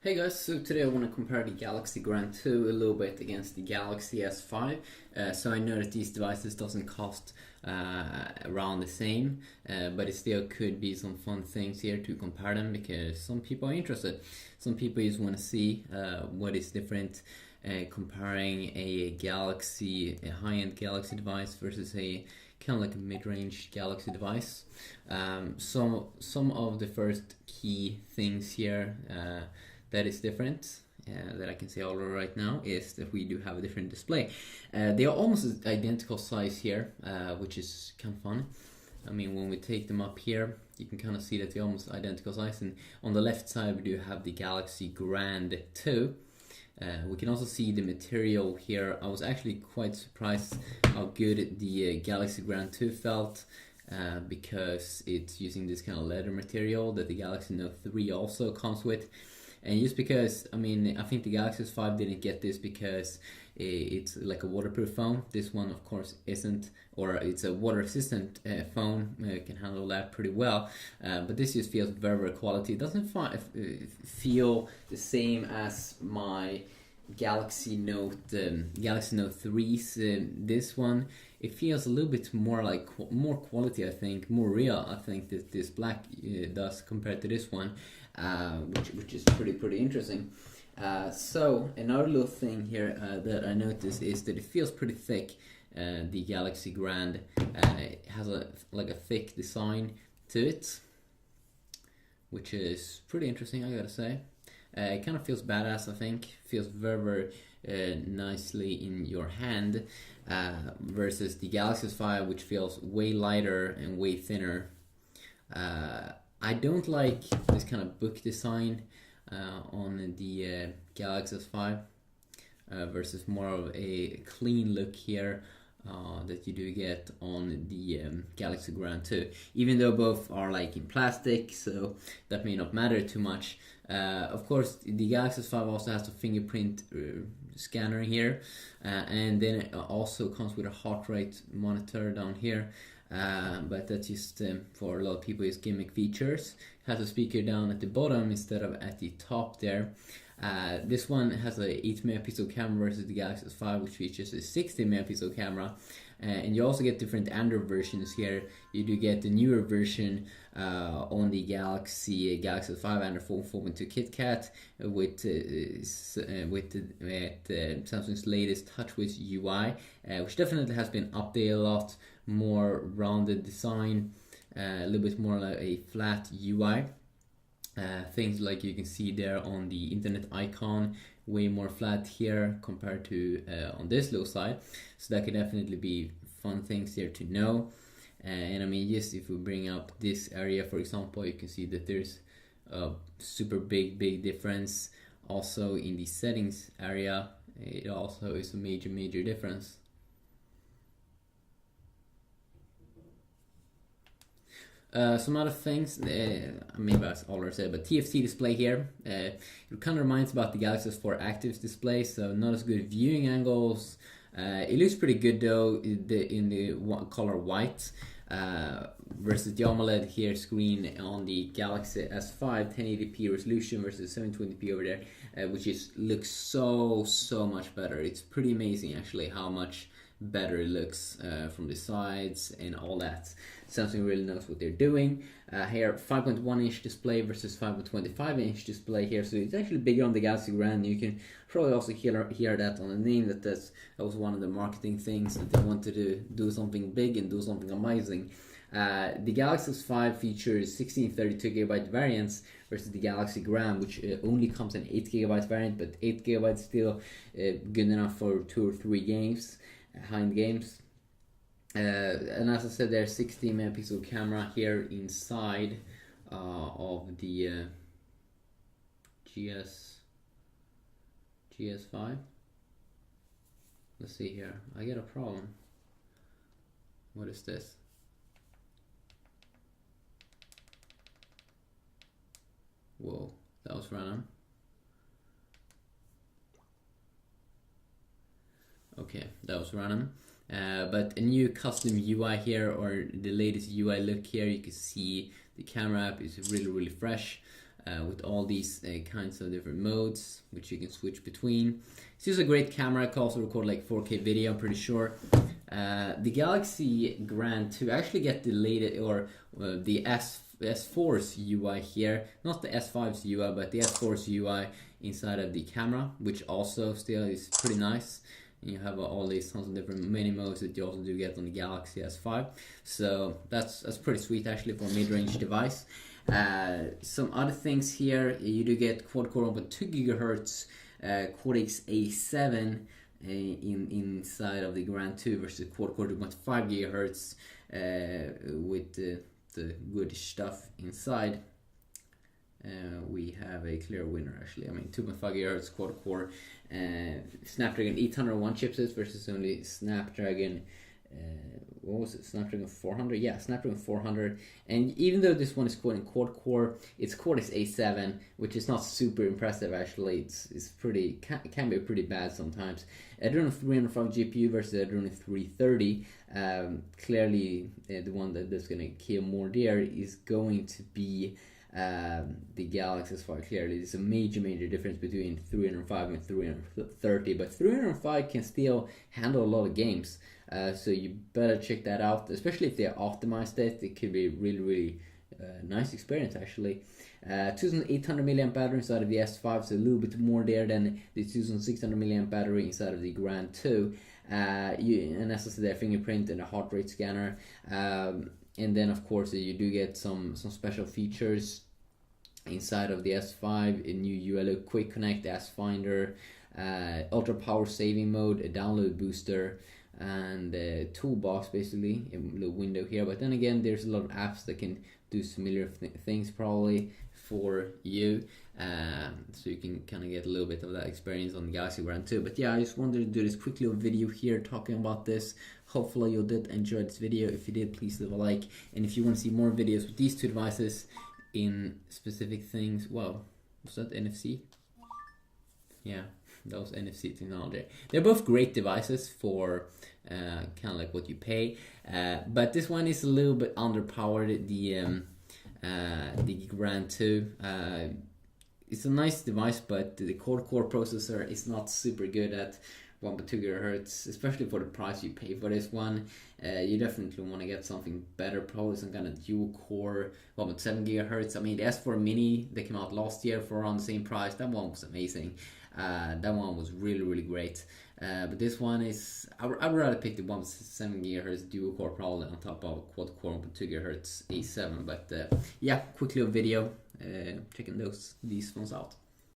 Hey guys, so today I want to compare the Galaxy Grand 2 a little bit against the Galaxy S5. So I know that these devices doesn't cost around the same, but it still could be some fun things here to compare them because some people are interested. Some people just want to see what is different comparing a high-end Galaxy device versus a kind of like a mid-range Galaxy device. So some of the first key things here that is different that I can say already right now is that we do have a different display. They are almost identical size here, which is kind of fun. I mean, when we take them up here, you can kind of see that they're almost identical size. And on the left side, we do have the Galaxy Grand 2. We can also see the material here. I was actually quite surprised how good the Galaxy Grand 2 felt. Because it's using this kind of leather material that the Galaxy Note 3 also comes with. And just because, I mean, I think the Galaxy S5 didn't get this because it's like a waterproof phone. This one, of course, isn't, or it's a water resistant phone. It can handle that pretty well. But this just feels very, very quality. It doesn't feel the same as my Galaxy Note 3's. This one, it feels a little bit more like more quality, I think, more real. I think that this black does compared to this one, which is pretty interesting. So another little thing here that I noticed is that it feels pretty thick. The Galaxy Grand has a thick design to it, which is pretty interesting, I gotta say. It kind of feels badass, I think. Feels very nicely in your hand versus the Galaxy S5, which feels way lighter and way thinner. I don't like this kind of book design on the Galaxy S5 versus more of a clean look here that you do get on the Galaxy Grand 2. Even though both are like in plastic, so that may not matter too much. Of course, the Galaxy S5 also has a fingerprint scanner here, and then it also comes with a heart rate monitor down here. But that's just for a lot of people is gimmick features. It has a speaker down at the bottom instead of at the top there. This one has a 8 megapixel camera versus the Galaxy S5, which features a 60 megapixel camera. And you also get different Android versions here. You do get the newer version on the Galaxy S5 Android 4.2 KitKat with Samsung's latest TouchWiz UI, which definitely has been updated a lot, more rounded design, a little bit more like a flat UI. Things like you can see there on the internet icon, way more flat here compared to on this low side. So that could definitely be fun things here to know. And I mean, just if we bring up this area, for example, you can see that there's a super big difference. Also in the settings area, it also is a major difference. Some other things, maybe I already said, but TFT display here. It kind of reminds about the Galaxy S4 Active display, so not as good viewing angles. It looks pretty good though in the color white versus the AMOLED here screen on the Galaxy S5 1080p resolution versus 720p over there, which looks so much better. It's pretty amazing actually how much better it looks from the sides and all that. Samsung really knows what they're doing. Here 5.1 inch display versus 5.25 inch display here, so it's actually bigger on the Galaxy Grand. You can probably also hear that on the name that was one of the marketing things, that they wanted to do something big and do something amazing. The Galaxy S5 features 1632GB variants versus the Galaxy Grand, which only comes in 8GB variant, but 8GB is still good enough for 2 or 3 games, high-end games. And as I said, there's 60 megapixel camera here inside of the GS5. Let's see here. I get a problem. What is this? Whoa, that was random. Okay, that was random. But a new custom UI here, or the latest UI look here. You can see the camera app is really fresh. with all these kinds of different modes which you can switch between. It's just a great camera. It can also record like 4K video, I'm pretty sure. The Galaxy Grand 2 actually get the latest, or the S4's UI here, not the S5's UI, but the S4's UI inside of the camera, which also still is pretty nice. And you have all these tons of different mini modes that you also do get on the Galaxy S5, so that's pretty sweet actually for a mid-range device. Some other things here, you do get quad-core 1.2 GHz Cortex A7 inside of the Grand 2 versus quad-core 2.5 GHz with the good stuff inside. We have a clear winner actually. I mean, 2.5 GHz quad-core Snapdragon 801 chipsets versus only Snapdragon what was it? Snapdragon 400? Yeah, Snapdragon 400. And even though this one is quad-core, it's Cortex A7, which is not super impressive actually. It's pretty can be pretty bad sometimes. Adreno 305 GPU versus Adreno 330. Clearly, the one that's gonna kill more there is going to be the Galaxy S5. Clearly, there's a major difference between 305 and 330, but 305 can still handle a lot of games. So you better check that out, especially if they optimized it. It could be really nice experience actually. 2800 milliamp battery inside of the S5, so a little bit more there than the 2600 milliamp battery inside of the Grand 2. And as I said, their fingerprint and a heart rate scanner. And then of course you do get some special features inside of the S5, a new ULO Quick Connect, S Finder, ultra power saving mode, a download booster, and a toolbox, basically a little window here. But then again, there's a lot of apps that can do similar things probably for you, so you can kind of get a little bit of that experience on the Galaxy Grand 2. But yeah, I just wanted to do this quick little video here talking about this. Hopefully you did enjoy this video. If you did, please leave a like, and if you want to see more videos with these two devices in specific things, well, was that NFC? Yeah, that was NFC technology. They're both great devices for kind of like what you pay, but this one is a little bit underpowered. The Grand 2. It's a nice device, but the quad-core processor is not super good at 1.2 GHz, especially for the price you pay for this one. You definitely want to get something better, probably some kind of dual-core 1.7 GHz. I mean, the S4 Mini that came out last year for around the same price, that one was amazing. That one was really great. But this one is, I'd rather pick the 1.7 GHz dual core probably on top of quad core 1.2 GHz A7. But yeah, quick little video checking these phones out.